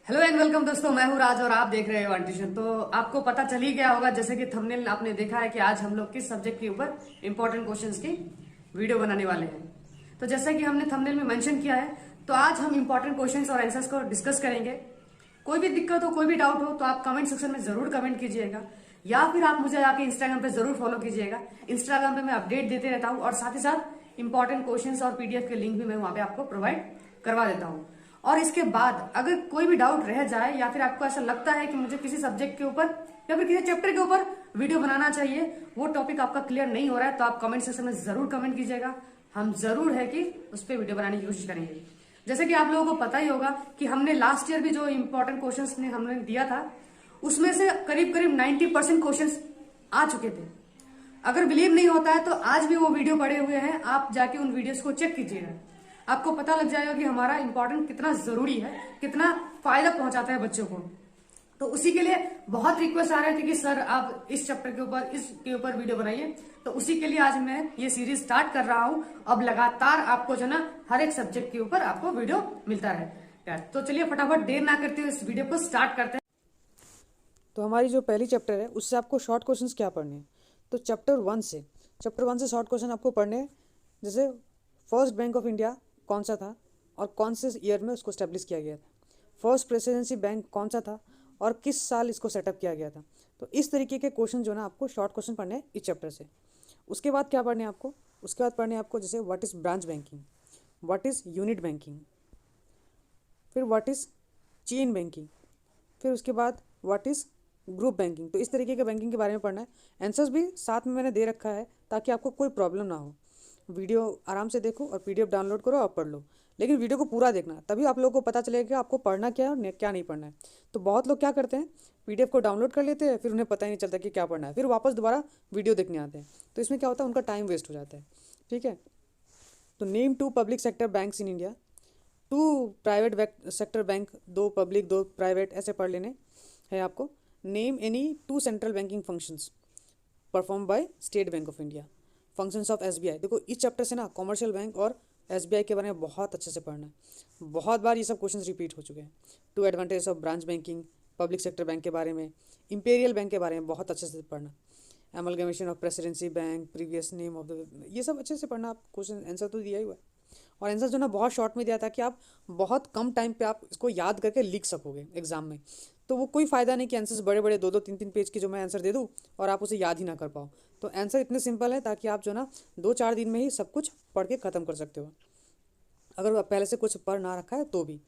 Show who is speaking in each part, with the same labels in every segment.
Speaker 1: Hello and welcome दोस्तों, मैं हूं राज और आप देख रहे हो वन ट्यूशन। तो आपको पता चल ही गया होगा, जैसे कि थंबनेल आपने देखा है, कि आज हम लोग किस सब्जेक्ट के ऊपर इंपॉर्टेंट क्वेश्चंस की वीडियो बनाने वाले हैं। तो जैसा कि हमने थंबनेल में मेंशन किया है, तो आज हम इंपॉर्टेंट क्वेश्चंस और आंसर्स को डिस्कस करेंगे। कोई भी दिक्कत हो, कोई भी डाउट हो, तो आप कमेंट सेक्शन में जरूर कमेंट कीजिएगा, या फिर आप मुझे आके इंस्टाग्राम पे जरूर फॉलो कीजिएगा। इंस्टाग्राम पे मैं अपडेट देते रहता हूँ, और साथ ही साथ इंपॉर्टेंट क्वेश्चंस और पीडीएफ के लिंक भी मैं वहां पे आपको प्रोवाइड करवा देता हूँ। और इसके बाद अगर कोई भी डाउट रह जाए, या फिर आपको ऐसा लगता है कि मुझे किसी सब्जेक्ट के ऊपर या फिर किसी चैप्टर के ऊपर वीडियो बनाना चाहिए, वो टॉपिक आपका क्लियर नहीं हो रहा है, तो आप कमेंट सेक्शन में जरूर कमेंट कीजिएगा। हम जरूर है कि उस पर वीडियो बनाने की कोशिश करेंगे। जैसे कि आप लोगों को पता ही होगा कि हमने लास्ट ईयर भी जो इंपॉर्टेंट क्वेश्चंस ने हमने दिया था, उसमें से करीब करीब 90% क्वेश्चंस आ चुके थे। अगर बिलीव नहीं होता है तो आज भी वो वीडियो पड़े हुए हैं, आप जाके उन वीडियोस को चेक कीजिएगा। आपको पता लग जाएगा कि हमारा इंपॉर्टेंट कितना जरूरी है, कितना फायदा पहुंचाता है बच्चों को। तो उसी के लिए बहुत रिक्वेस्ट आ रहे थे कि सर आप इस चैप्टर के ऊपर, इसके ऊपर वीडियो बनाइए। तो उसी के लिए आज मैं ये सीरीज स्टार्ट कर रहा हूं। अब लगातार आपको जो ना हर एक सब्जेक्ट के ऊपर आपको वीडियो मिलता रहे। तो चलिए फटाफट देर ना करते हुए इस वीडियो को स्टार्ट करते हैं।
Speaker 2: तो हमारी जो पहली चैप्टर है उससे आपको शॉर्ट क्वेश्चंस क्या पढ़ने हैं। तो चैप्टर वन से शॉर्ट क्वेश्चन आपको पढ़ने हैं। जैसे फर्स्ट बैंक ऑफ इंडिया कौन सा था और कौन से ईयर में उसको स्टैब्लिश किया गया था। फर्स्ट प्रेसिडेंसी बैंक कौन सा था और किस साल इसको सेटअप किया गया था। तो इस तरीके के क्वेश्चन जो ना आपको शॉर्ट क्वेश्चन पढ़ने हैं इस चैप्टर से। उसके बाद क्या पढ़ने हैं आपको, उसके बाद पढ़ने हैं आपको जैसे what is branch banking, what is unit banking, फिर व्हाट इज़ चेन बैंकिंग, फिर उसके बाद व्हाट इज़ ग्रुप बैंकिंग। तो इस तरीके के बैंकिंग के बारे में पढ़ना है। आंसर्स भी साथ में मैंने दे रखा है ताकि आपको कोई प्रॉब्लम ना हो। वीडियो आराम से देखो और पीडीएफ डाउनलोड करो और पढ़ लो, लेकिन वीडियो को पूरा देखना, तभी आप लोगों को पता चलेगा कि आपको पढ़ना क्या है और क्या नहीं पढ़ना है। तो बहुत लोग क्या करते हैं, पीडीएफ को डाउनलोड कर लेते हैं, फिर उन्हें पता ही नहीं चलता कि क्या पढ़ना है, फिर वापस दोबारा वीडियो देखने आते हैं। तो इसमें क्या होता है, उनका टाइम वेस्ट हो जाता है। ठीक है। तो name two public sector banks in India, two private sector bank, दो पब्लिक दो प्राइवेट, ऐसे पढ़ लेने हैं आपको। Name any two central banking functions perform by State Bank of India, functions of SBI. देखो इस चैप्टर से ना कॉमर्शियल बैंक और एसबीआई के बारे में बहुत अच्छे से पढ़ना है। बहुत बार ये सब क्वेश्चन रिपीट हो चुके हैं। Two advantage of branch banking, public sector bank के बारे में, इंपेरियल बैंक के बारे में बहुत अच्छे से पढ़ना। Amalgamation of presidency bank, previous name of the, ये सब अच्छे से पढ़ना। आप क्वेश्चन आंसर तो दिया ही हुआ है, और आंसर जो ना बहुत शॉर्ट में दिया था कि आप बहुत कम टाइम पे आप इसको याद करके लिख सकोगे एग्जाम में। तो वो कोई फ़ायदा नहीं कि आंसर्स बड़े बड़े दो दो तीन तीन पेज की जो मैं आंसर दे दूँ और आप उसे याद ही ना कर पाओ। तो आंसर इतने सिंपल है ताकि आप जो ना 2-4 दिन में ही सब कुछ पढ़ के ख़त्म कर सकते हो, अगर पहले से कुछ पढ़ ना रखा है तो भी।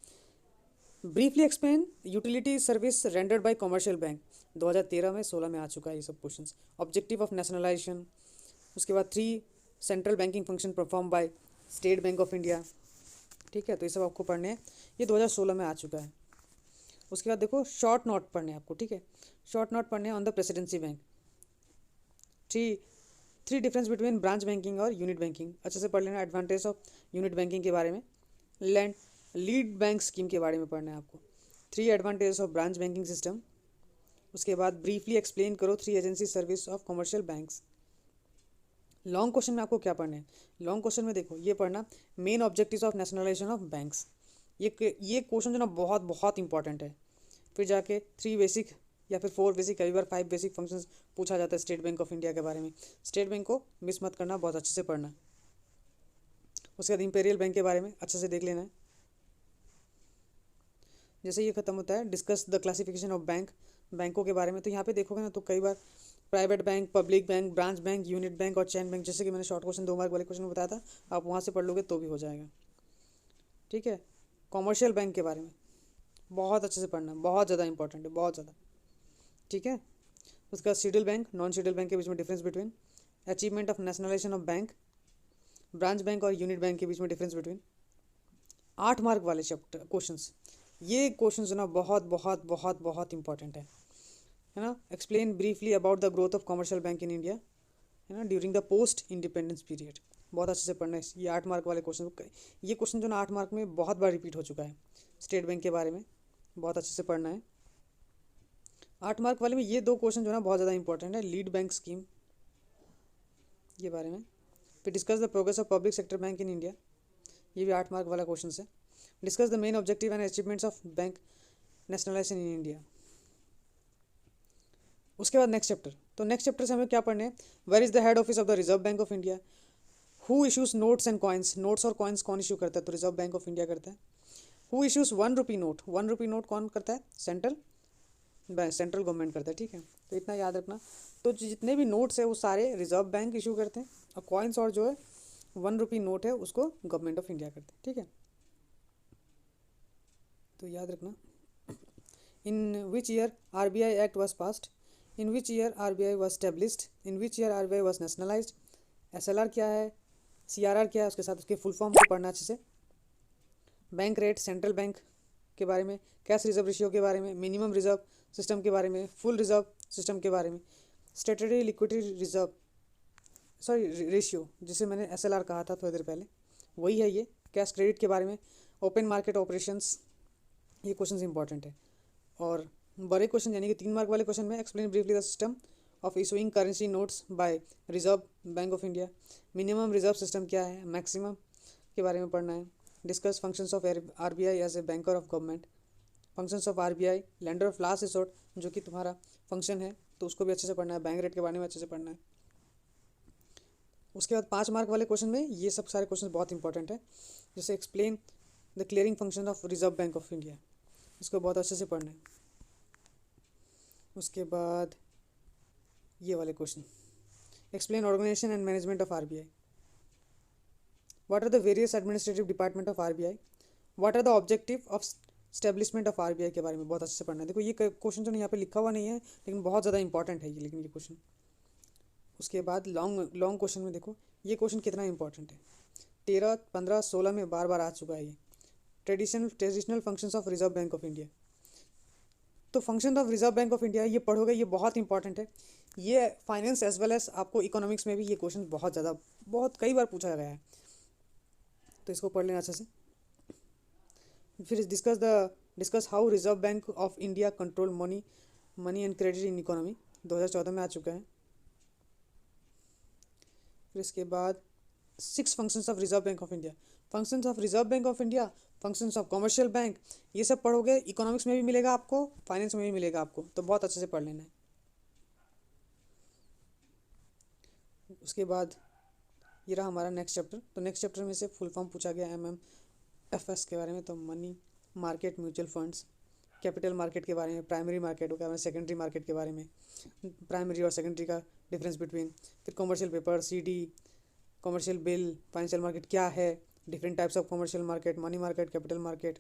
Speaker 2: Briefly explain utility service rendered by commercial bank, 2013 में 16 में आ चुका है ये सब क्वेश्चंस। ऑब्जेक्टिव ऑफ नेशनलाइजेशन, उसके बाद 3 central banking function perform by State Bank of India. ठीक है, तो ये सब आपको पढ़ने हैं, ये 2016 में आ चुका है। उसके बाद देखो शॉर्ट नोट पढ़ने हैं आपको। ठीक है, शॉर्ट नोट पढ़ने हैं on the presidency bank. Three three difference between branch banking और यूनिट बैंकिंग, अच्छे से पढ़ लेना। एडवांटेज ऑफ यूनिट बैंकिंग के बारे में। लीड बैंक स्कीम के बारे में पढ़ना है आपको। 3 advantage of branch banking system. उसके बाद ब्रीफली एक्सप्लेन करो 3 agency service of commercial banks. Long question में आपको क्या पढ़ना है, लॉन्ग क्वेश्चन में देखो ये पढ़ना, main objectives of nationalisation of banks. ये क्वेश्चन जो ना बहुत बहुत इंपॉर्टेंट है। फिर जाके 3 बेसिक या फिर 4 बेसिक, कई बार 5 बेसिक फंक्शंस पूछा जाता है स्टेट बैंक ऑफ इंडिया के बारे में। स्टेट बैंक को मिस मत करना, बहुत अच्छे से पढ़ना। उसके बाद इंपेरियल बैंक के बारे में अच्छे से देख लेना है। जैसे ये खत्म होता है discuss the classification of bank, बैंकों के बारे में। तो यहाँ पे देखोगे ना तो कई बार private bank, public bank, branch bank, unit bank और चैन बैंक, जैसे कि मैंने शॉर्ट क्वेश्चन 2 मार्क वाले क्वेश्चन में बताया था, आप वहाँ से पढ़ लोगे तो भी हो जाएगा। ठीक है। कॉमर्शियल बैंक के बारे में बहुत अच्छे से पढ़ना, बहुत ज़्यादा इंपॉर्टेंट है, बहुत ज़्यादा। ठीक है। उसका schedule bank, non schedule bank के बीच में difference between, achievement of nationalisation of bank, branch bank और यूनिट बैंक के बीच में डिफरेंस बिटवीन। 8 मार्क वाले चैप्टर क्वेश्चंस, ये क्वेश्चंस ना बहुत बहुत बहुत बहुत इंपॉर्टेंट है ना। Explain briefly about the growth of commercial bank in India, है ना, during the post independence period. बहुत अच्छे से पढ़ना है ये 8 मार्क वाले क्वेश्चन। ये क्वेश्चन जो ना 8 मार्क में बहुत बार रिपीट हो चुका है। स्टेट बैंक के बारे में बहुत अच्छे से पढ़ना है। 8 मार्क वाले में ये 2 क्वेश्चन जो ना बहुत ज़्यादा इंपॉर्टेंट है, लीड बैंक स्कीम के बारे में। फिर discuss the progress of public sector bank in India, ये भी 8 मार्क वाला क्वेश्चन है। Discuss the main objective and achievements of bank, nationalisation in India. उसके बाद नेक्स्ट चैप्टर, तो नेक्स्ट चैप्टर से हमें क्या पढ़ना है, where is the head office of the Reserve Bank of India, who issues notes and coins, notes और coins कौन इशू करता है, तो रिजर्व बैंक ऑफ इंडिया करता है। Who issues 1 rupee note, 1 rupee note कौन करता है, सेंट्रल गवर्नमेंट करता है, ठीक है, तो इतना याद रखना। तो जितने भी नोट्स है वो सारे रिजर्व बैंक इशू करते हैं, और कॉइन्स और जो है 1 रुपी नोट है उसको गवर्नमेंट ऑफ इंडिया करते हैं, ठीक है, तो याद रखना। In which year RBI act was passed, in which year RBI was established, in which year RBI was nationalised, SLR क्या है, सीआरआर क्या है, उसके साथ उसके फुल फॉर्म को पढ़ना अच्छे से, बैंक रेट, सेंट्रल बैंक के बारे में, कैश रिजर्व रेशियो के बारे में, मिनिमम रिजर्व सिस्टम के बारे में, फुल रिजर्व सिस्टम के बारे में, स्टेटरी लिक्विडिटी रिजर्व रेशियो जिसे मैंने एसएलआर कहा था थोड़ी देर पहले, वही है ये, कैश क्रेडिट के बारे में, ओपन मार्केट ऑपरेशंस, ये क्वेश्चन इंपॉर्टेंट है। और बड़े क्वेश्चन यानी कि 3 मार्क वाले क्वेश्चन में explain briefly the system of issuing currency notes by Reserve Bank of India, minimum reserve system क्या है, मैक्सिमम के बारे में पढ़ना है, discuss functions of RBI as a banker of government, functions of RBI, lender of last resort जो कि तुम्हारा फंक्शन है तो उसको भी अच्छे से पढ़ना है, बैंक रेट के बारे में अच्छे से पढ़ना है। उसके बाद 5 मार्क वाले क्वेश्चन में ये सब सारे क्वेश्चन बहुत इंपॉर्टेंट है, जैसे explain the clearing function of Reserve Bank of India, इसको बहुत अच्छे से पढ़ना है। उसके बाद ये वाले question, explain organisation and management of RBI, what are the various administrative department of RBI, what are the objective of establishment of RBI के बारे में बहुत अच्छे से पढ़ना है। देखो ये क्वेश्चन तो यहाँ पे लिखा हुआ नहीं है लेकिन बहुत ज़्यादा इंपॉर्टेंट है ये, लेकिन ये क्वेश्चन। उसके बाद लॉन्ग क्वेश्चन में देखो ये क्वेश्चन कितना इंपॉर्टेंट है, 13, 15, 16 में बार बार आ चुका है ये, traditional functions of Reserve Bank of India. तो function of Reserve Bank of India ये पढ़ोगे, ये बहुत इंपॉर्टेंट है, ये फाइनेंस एज वेल एज आपको इकोनॉमिक्स में भी ये क्वेश्चन बहुत कई बार पूछा गया है, तो इसको पढ़ लेना अच्छे से। फिर discuss how reserve Bank of India control money and credit in economy, 2014 में आ चुका है। फिर इसके बाद 6 functions of Reserve Bank of India, functions of Reserve Bank of India, functions of commercial bank, ये सब पढ़ोगे, इकोनॉमिक्स में भी मिलेगा आपको, फाइनेंस में भी मिलेगा आपको, तो बहुत अच्छे से पढ़ लेना है। उसके बाद ये रहा हमारा नेक्स्ट चैप्टर, तो नेक्स्ट चैप्टर में से फुल फॉर्म पूछा गया MMFS के बारे में, तो money market mutual funds, capital market के बारे में, प्राइमरी मार्केट हो गया, सेकेंडरी मार्केट के बारे में, प्राइमरी और सेकेंडरी का डिफरेंस बिटवीन, फिर commercial paper, CD, commercial bill, financial market क्या है, different types of commercial market, money market, capital market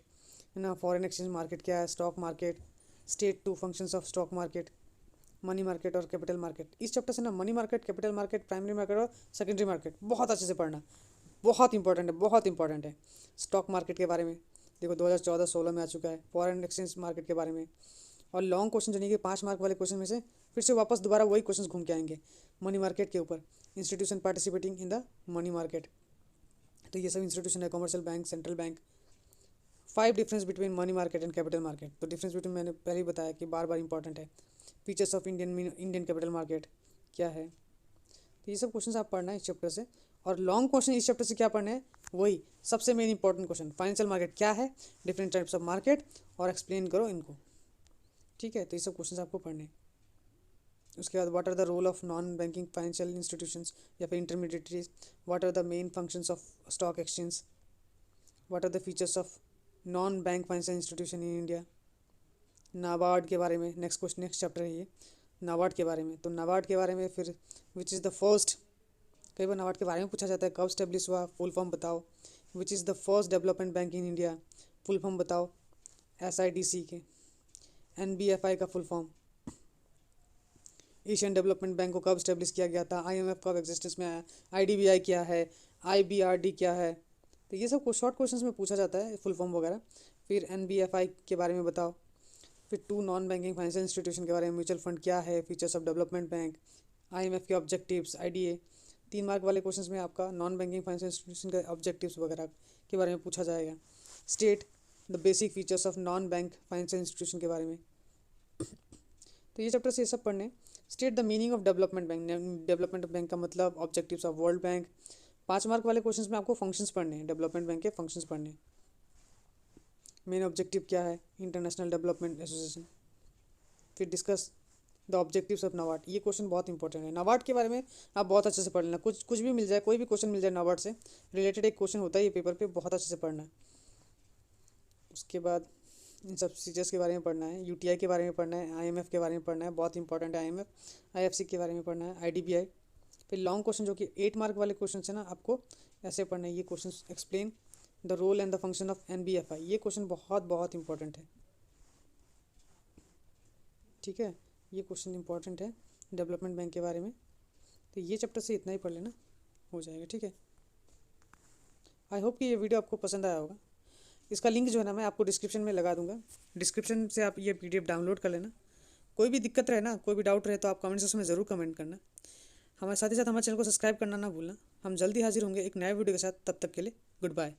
Speaker 2: है ना, फॉरेन एक्सचेंज मार्केट क्या है, stock market, state 2 functions of stock market, money market और capital market. इस chapter से ना money market, capital market, primary market और सेकेंडरी मार्केट बहुत अच्छे से पढ़ना, बहुत इंपॉर्टेंट है। स्टॉक मार्केट के बारे में देखो 2014-16 में आ चुका है, फॉरेन एक्सचेंज मार्केट के बारे में, और लॉन्ग क्वेश्चन जो नहीं कि 5 मार्क वाले क्वेश्चन में से फिर से वापस दोबारा वही क्वेश्चन घूम के आएंगे मनी मार्केट के ऊपर, institution participating in the money market, तो ये सब इंस्टीट्यूशन है, commercial bank, central bank. 5 difference between money market and capital market, तो डिफरेंस बिटवीन मैंने पहले ही बताया कि बार बार इंपॉर्टेंट है। Features of Indian capital market क्या है, तो ये सब क्वेश्चन आप पढ़ना है इस चैप्टर से। और लॉन्ग क्वेश्चन इस चैप्टर से क्या पढ़ना है, वही सबसे main important question, financial market क्या है, डिफरेंट टाइप्स ऑफ मार्केट, और एक्सप्लेन करो इनको, ठीक है, तो ये सब क्वेश्चन आपको पढ़ने हैं। उसके बाद what are the role of non banking financial institutions या फिर intermediaries, what are the main functions of stock exchange, what are the features of non bank financial institution in India, NABARD के बारे में नेक्स्ट चैप्टर है ये, नाबार्ड के बारे में। तो नाबार्ड के बारे में फिर विच इज़ द फर्स्ट, कई बार नाबार्ड के बारे में पूछा जाता है, कब स्टेब्लिश हुआ, फुल फॉर्म बताओ, which is the first development bank in India, full form बताओ, SIDC के, NBFI का full form, Asian development bank को कब स्टेब्लिश किया गया था, IMF कब एग्जिस्टेंस में आया, IDBI क्या है, IBRD क्या है, तो ये सब शॉर्ट क्वेश्चंस में पूछा जाता है फुल फॉर्म वगैरह। फिर NBFI के बारे में बताओ, फिर 2 नॉन बैंकिंग फाइनेंशियल इंस्टीट्यूशन के बारे में, म्यूचुअल फंड क्या है, features of development bank, IMF के ऑब्जेक्टिव्स, IDA। 3 मार्क वाले क्वेश्चंस में आपका नॉन बैंकिंग फाइनेंशियल इंस्टीट्यूशन के ऑब्जेक्टिव्स वगैरह के बारे में पूछा जाएगा। State the basic features of non bank financial institution के बारे में, तो ये चैप्टर से ये सब पढ़ने। State the meaning of development bank, development bank का मतलब, objectives of world bank. 5 mark वाले क्वेश्चंस में आपको फंक्शंस पढ़ने हैं, डेवलपमेंट बैंक के फंक्शंस पढ़ने हैं। मेन ऑब्जेक्टिव क्या है इंटरनेशनल डेवलपमेंट एसोसिएशन, फिर discuss the objectives of NABARD. ये क्वेश्चन बहुत इंपॉर्टेंट है, नाबार्ड के बारे में आप बहुत अच्छे से पढ़ लेना, कुछ भी मिल जाए, कोई भी क्वेश्चन मिल जाए नाबार्ड से रिलेटेड, एक क्वेश्चन होता है ये पेपर पे, बहुत अच्छे से पढ़ना है। उसके बाद इन सब चीज़ेस के बारे में पढ़ना है, यूटीआई के बारे में पढ़ना है, आईएमएफ के बारे में पढ़ना है, बहुत इंपॉर्टेंट है आईएमएफ, आईएफसी के बारे में पढ़ना है, आईडीबीआई। फिर लॉन्ग क्वेश्चन जो कि 8 मार्क वाले क्वेश्चन है ना, आपको ऐसे पढ़ना है ये question, explain the role and the function of NBFI. ये क्वेश्चन बहुत बहुत इंपॉर्टेंट है, ठीक है, ये क्वेश्चन इंपॉर्टेंट है डेवलपमेंट बैंक के बारे में। तो ये चैप्टर से इतना ही पढ़ लेना, हो जाएगा, ठीक है। आई होप कि ये वीडियो आपको पसंद आया होगा। इसका लिंक जो है ना मैं आपको डिस्क्रिप्शन में लगा दूंगा, डिस्क्रिप्शन से आप ये पीडीएफ डाउनलोड कर लेना। कोई भी दिक्कत रहे ना, कोई भी डाउट रहे तो आप कमेंट सेक्शन में ज़रूर कमेंट करना। हमारे साथ ही साथ हमारे चैनल को सब्सक्राइब करना ना भूलना। हम जल्दी हाजिर होंगे एक नए वीडियो के साथ, तब तक के लिए गुड बाय।